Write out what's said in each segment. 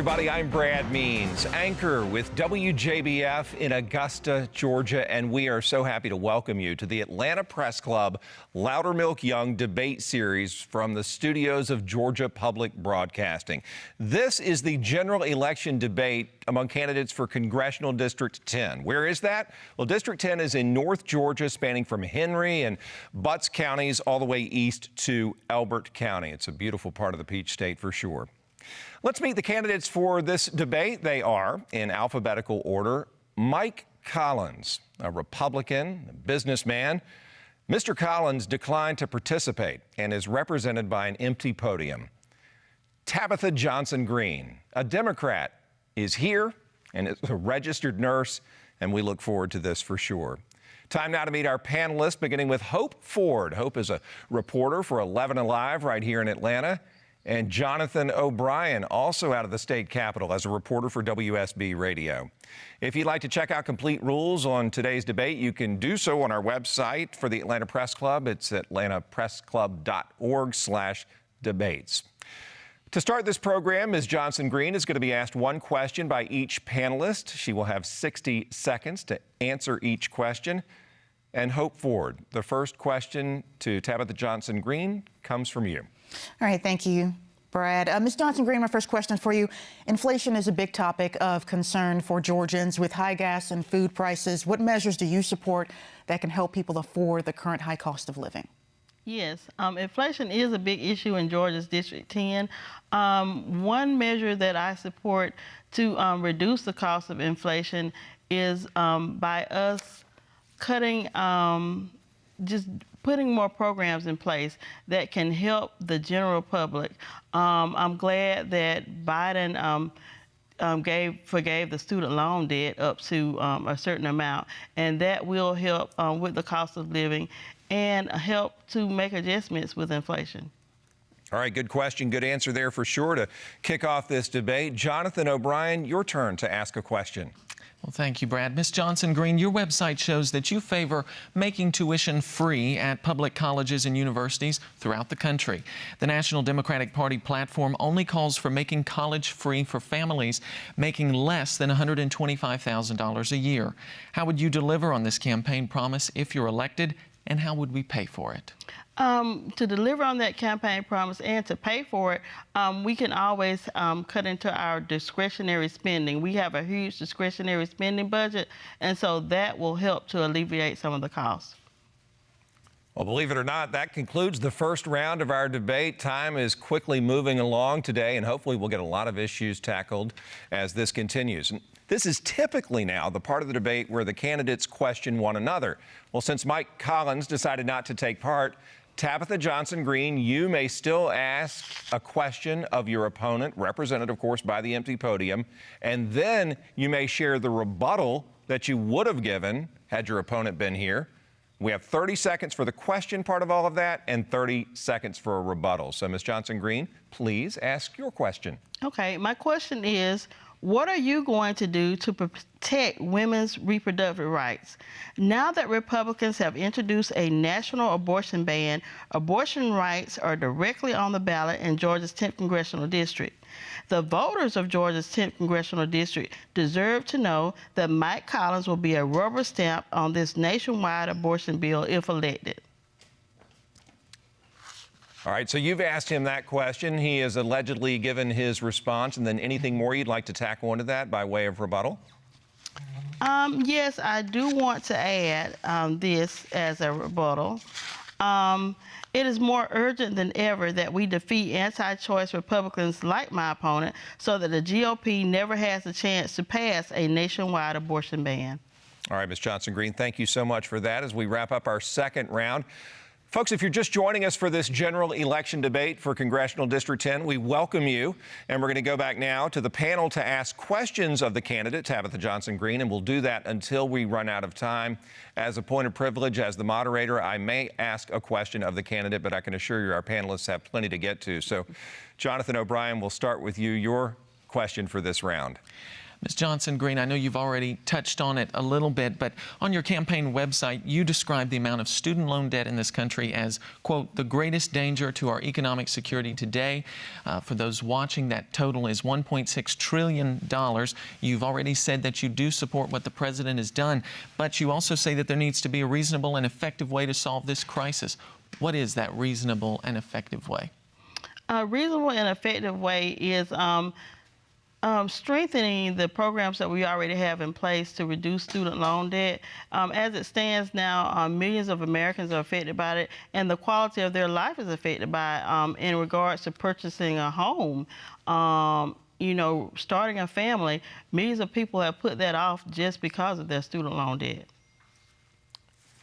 everybody. I'm Brad Means, anchor with WJBF in Augusta, Georgia, and we are so happy to welcome you to the Atlanta Press Club Loudermilk-Young debate series from the studios of Georgia Public Broadcasting. This is the general election debate among candidates for Congressional District 10. Where is that? Well, District 10 is in North Georgia, spanning from Henry and Butts counties all the way east to Elbert County. It's a beautiful part of the Peach State for sure. Let's meet the candidates for this debate. They are, in alphabetical order, Mike Collins, a Republican, a businessman. Mr. Collins declined to participate and is represented by an empty podium. Tabitha Johnson Green, a Democrat, is here and is a registered nurse, and we look forward to this for sure. Time now to meet our panelists, beginning with Hope Ford. Hope is a reporter for 11 Alive right here in Atlanta. And Jonathan O'Brien, also out of the state capitol as a reporter for WSB Radio. If you'd like to check out complete rules on today's debate, you can do so on our website for the Atlanta Press Club. It's atlantapressclub.org/debates. To start this program, Ms. Johnson Green is going to be asked one question by each panelist. She will have 60 seconds to answer each question. And Hope Ford, the first question to Tabitha Johnson Green comes from you. All right, thank you, Brad. Ms. Johnson Green, my first question for you. Inflation is a big topic of concern for Georgians with high gas and food prices. What measures do you support that can help people afford the current high cost of living? Yes, inflation is a big issue in Georgia's District 10. One measure that I support to reduce the cost of inflation is by us cutting, just putting more programs in place that can help the general public. I'm glad that Biden forgave the student loan debt up to a certain amount, and that will help with the cost of living and help to make adjustments with inflation. All right, good question, good answer there for sure to kick off this debate. Jonathan O'Brien, your turn to ask a question. Well, thank you, Brad. Ms. Johnson Green, your website shows that you favor making tuition free at public colleges and universities throughout the country. The National Democratic Party platform only calls for making college free for families making less than $125,000 a year. How would you deliver on this campaign promise if you're elected, and how would we pay for it? To deliver on that campaign promise and to pay for it, we can always cut into our discretionary spending. We have a huge discretionary spending budget, and so that will help to alleviate some of the costs. Well, believe it or not, that concludes the first round of our debate. Time is quickly moving along today, and hopefully we'll get a lot of issues tackled as this continues. This is typically now the part of the debate where the candidates question one another. Well, since Mike Collins decided not to take part, Tabitha Johnson Green, you may still ask a question of your opponent, represented, of course, by the empty podium, and then you may share the rebuttal that you would have given had your opponent been here. We have 30 seconds for the question part of all of that and 30 seconds for a rebuttal. So, Ms. Johnson Green, please ask your question. Okay, my question is, what are you going to do to protect women's reproductive rights? Now that Republicans have introduced a national abortion ban, abortion rights are directly on the ballot in Georgia's 10th Congressional District. The voters of Georgia's 10th Congressional District deserve to know that Mike Collins will be a rubber stamp on this nationwide abortion bill if elected. All right, so you've asked him that question. He has allegedly given his response, and then anything more you'd like to tack onto that by way of rebuttal? Yes, I do want to add this as a rebuttal. It is more urgent than ever that we defeat anti-choice Republicans like my opponent so that the GOP never has a chance to pass a nationwide abortion ban. All right, Ms. Johnson Green, thank you so much for that as we wrap up our second round. Folks, if you're just joining us for this general election debate for Congressional District 10, we welcome you. And we're going to go back now to the panel to ask questions of the candidate, Tabitha Johnson Green, and we'll do that until we run out of time. As a point of privilege, as the moderator, I may ask a question of the candidate, but I can assure you our panelists have plenty to get to. So, Jonathan O'Brien, we'll start with you. Your question for this round. Ms. Johnson-Green, I know you've already touched on it a little bit, but on your campaign website, you describe the amount of student loan debt in this country as, quote, the greatest danger to our economic security today. For those watching, that total is $1.6 trillion. You've already said that you do support what the president has done, but you also say that there needs to be a reasonable and effective way to solve this crisis. What is that reasonable and effective way? A reasonable and effective way is strengthening the programs that we already have in place to reduce student loan debt. As it stands now, millions of Americans are affected by it, and the quality of their life is affected by it in regards to purchasing a home. You know, starting a family, millions of people have put that off just because of their student loan debt.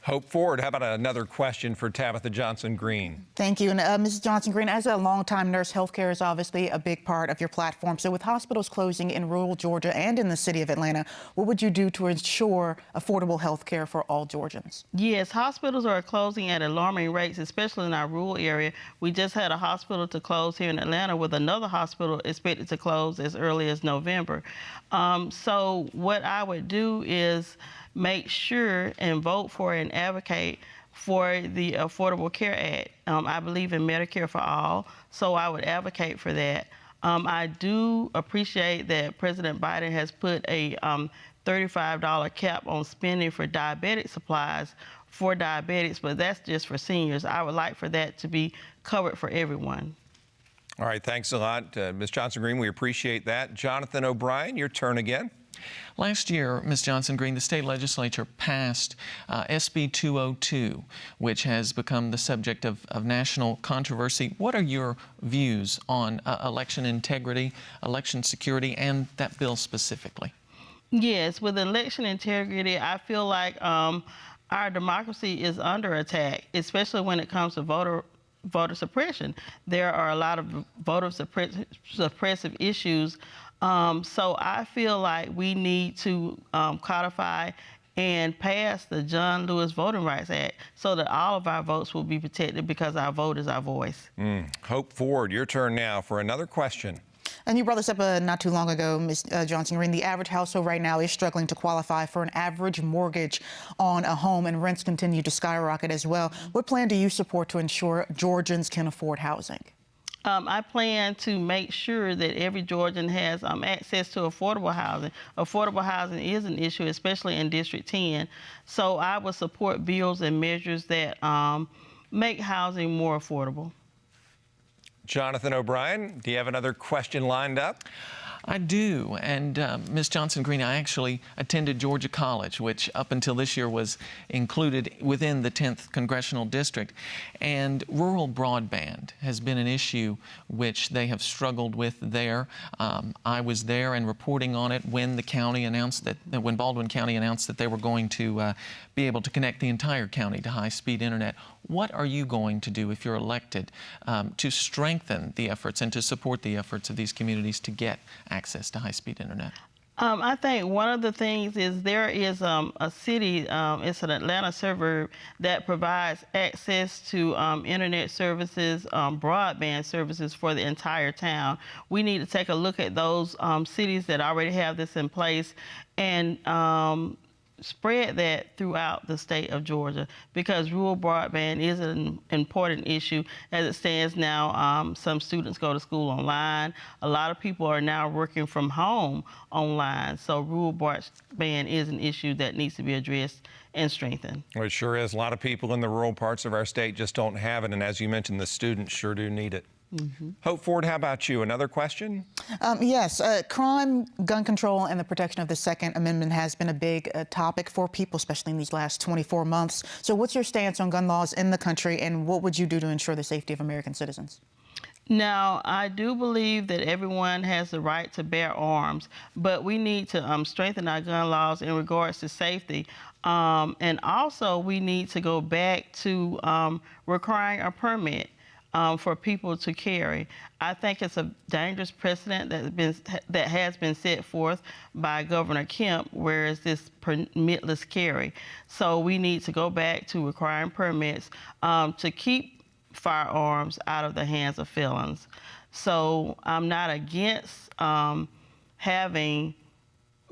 Hope Ford, how about another question for Tabitha Johnson-Green? Thank you. And Mrs. Johnson-Green, as a longtime nurse, healthcare is obviously a big part of your platform. So with hospitals closing in rural Georgia and in the city of Atlanta, what would you do to ensure affordable healthcare for all Georgians? Yes, hospitals are closing at alarming rates, especially in our rural area. We just had a hospital to close here in Atlanta, with another hospital expected to close as early as November. So what I would do is make sure and vote for and advocate for the Affordable Care Act. I believe in Medicare for all, so I would advocate for that. I do appreciate that President Biden has put a $35 cap on spending for diabetic supplies for diabetics, but that's just for seniors. I would like for that to be covered for everyone. All right, thanks a lot, Ms. Johnson-Green. We appreciate that. Jonathan O'Brien, your turn again. Last year, Ms. Johnson-Green, the state legislature passed SB 202, which has become the subject of national controversy. What are your views on election integrity, election security, and that bill specifically? Yes, with election integrity, I feel like our democracy is under attack, especially when it comes to voter suppression. There are a lot of voter suppressive issues. So I feel like we need to codify and pass the John Lewis Voting Rights Act so that all of our votes will be protected, because our vote is our voice. Hope Ford, your turn now for another question. And you brought this up not too long ago, Ms. Johnson-Green. The average household right now is struggling to qualify for an average mortgage on a home, and rents continue to skyrocket as well. What plan do you support to ensure Georgians can afford housing? I plan to make sure that every Georgian has access to affordable housing. Affordable housing is an issue, especially in District 10. So I will support bills and measures that make housing more affordable. Jonathan O'Brien, do you have another question lined up? I do, and Ms. Johnson-Green, I actually attended Georgia College, which up until this year was included within the 10th Congressional District, and rural broadband has been an issue which they have struggled with there. I was there and reporting on it when the county announced that, when Baldwin County announced that they were going to be able to connect the entire county to high-speed internet. What are you going to do if you're elected to strengthen the efforts and to support the efforts of these communities to get access to high-speed internet? I think one of the things is there is a city, it's an Atlanta suburb, that provides access to internet services, broadband services for the entire town. We need to take a look at those cities that already have this in place and spread that throughout the state of Georgia, because rural broadband is an important issue. As it stands now, some students go to school online. A lot of people are now working from home online. So rural broadband is an issue that needs to be addressed and strengthened. Well, it sure is. A lot of people in the rural parts of our state just don't have it. And as you mentioned, the students sure do need it. Hope Ford, how about you? Another question? Yes, crime, gun control, and the protection of the Second Amendment has been a big topic for people, especially in these last 24 months. So what's your stance on gun laws in the country, and what would you do to ensure the safety of American citizens? Now, I do believe that everyone has the right to bear arms, but we need to strengthen our gun laws in regards to safety. And also, we need to go back to requiring a permit for people to carry. I think it's a dangerous precedent that has been set forth by Governor Kemp, whereas this permitless carry. So we need to go back to requiring permits to keep firearms out of the hands of felons. So I'm not against having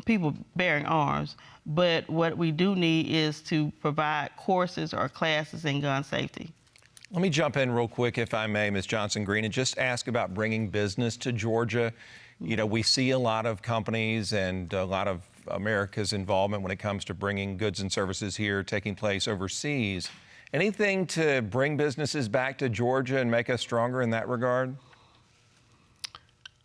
people bearing arms. But what we do need is to provide courses or classes in gun safety. Let me jump in real quick, if I may, Ms. Johnson-Green, and just ask about bringing business to Georgia. You know, we see a lot of companies and a lot of America's involvement when it comes to bringing goods and services here, taking place overseas. Anything to bring businesses back to Georgia and make us stronger in that regard?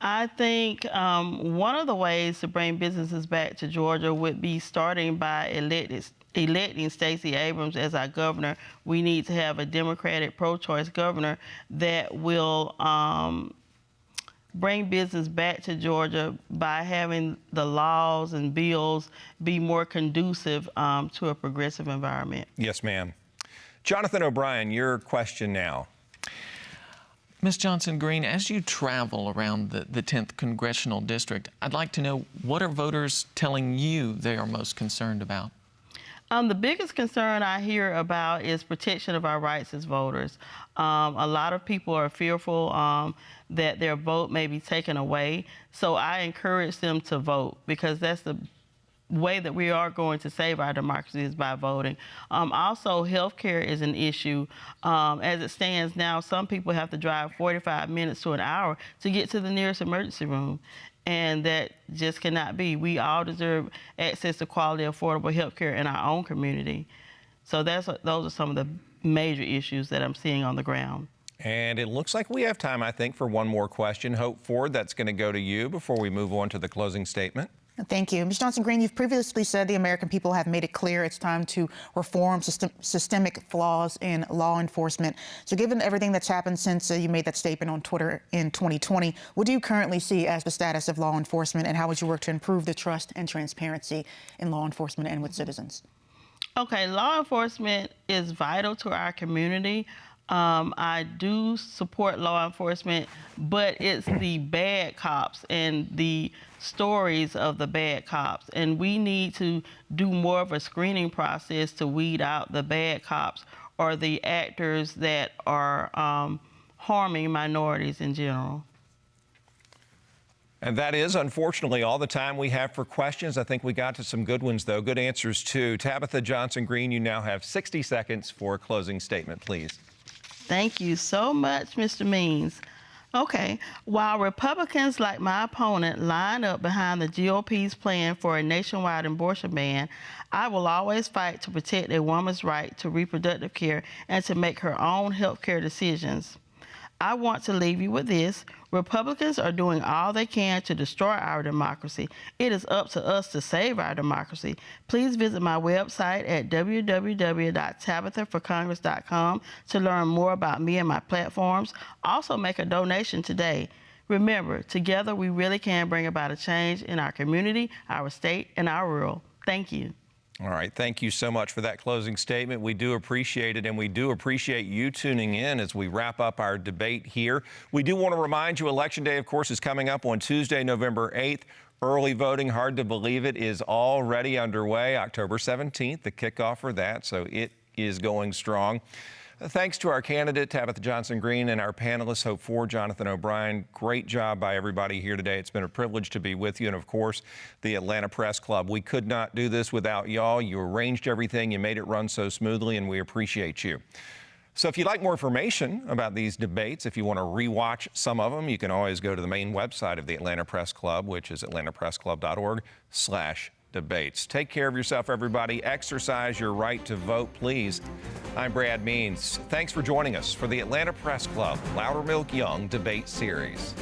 I think one of the ways to bring businesses back to Georgia would be starting by electing Stacey Abrams as our governor. We need to have a Democratic pro-choice governor that will bring business back to Georgia by having the laws and bills be more conducive to a progressive environment. Yes, ma'am. Jonathan O'Brien, your question now. Ms. Johnson-Green, as you travel around the 10th Congressional District, I'd like to know, what are voters telling you they are most concerned about? The biggest concern I hear about is protection of our rights as voters. A lot of people are fearful that their vote may be taken away. So I encourage them to vote, because that's the way that we are going to save our democracy, is by voting. Also, healthcare is an issue. As it stands now, some people have to drive 45 minutes to an hour to get to the nearest emergency room. And that just cannot be. We all deserve access to quality, affordable health care in our own community. So those are some of the major issues that I'm seeing on the ground. And it looks like we have time, I think, for one more question. Hope Ford, that's going to go to you before we move on to the closing statement. Thank you. Ms. Johnson-Green, you've previously said the American people have made it clear it's time to reform systemic flaws in law enforcement. So given everything that's happened since you made that statement on Twitter in 2020, what do you currently see as the status of law enforcement, and how would you work to improve the trust and transparency in law enforcement and with citizens? Okay, law enforcement is vital to our community. I do support law enforcement, but it's the bad cops and the stories of the bad cops. And we need to do more of a screening process to weed out the bad cops or the actors that are harming minorities in general. And that is, unfortunately, all the time we have for questions. I think we got to some good ones, though. Good answers, too. Tabitha Johnson-Green, you now have 60 seconds for a closing statement, please. Thank you so much, Mr. Means. Okay, while Republicans like my opponent line up behind the GOP's plan for a nationwide abortion ban, I will always fight to protect a woman's right to reproductive care and to make her own health care decisions. I want to leave you with this. Republicans are doing all they can to destroy our democracy. It is up to us to save our democracy. Please visit my website at www.tabithaforcongress.com to learn more about me and my platforms. Also, make a donation today. Remember, together we really can bring about a change in our community, our state, and our world. Thank you. All right. Thank you so much for that closing statement. We do appreciate it, and we do appreciate you tuning in as we wrap up our debate here. We do want to remind you, Election Day, of course, is coming up on Tuesday, November 8th. Early voting, hard to believe it, is already underway. October 17th, the kickoff for that, so it is going strong. Thanks to our candidate, Tabitha Johnson-Green, and our panelists, Hope Ford, Jonathan O'Brien. Great job by everybody here today. It's been a privilege to be with you. And, of course, the Atlanta Press Club. We could not do this without y'all. You arranged everything. You made it run so smoothly, and we appreciate you. So if you'd like more information about these debates, if you want to rewatch some of them, you can always go to the main website of the Atlanta Press Club, which is atlantapressclub.org/debates. Take care of yourself, everybody. Exercise your right to vote, please. I'm Brad Means. Thanks for joining us for the Atlanta Press Club Loudermilk-Young Debate Series.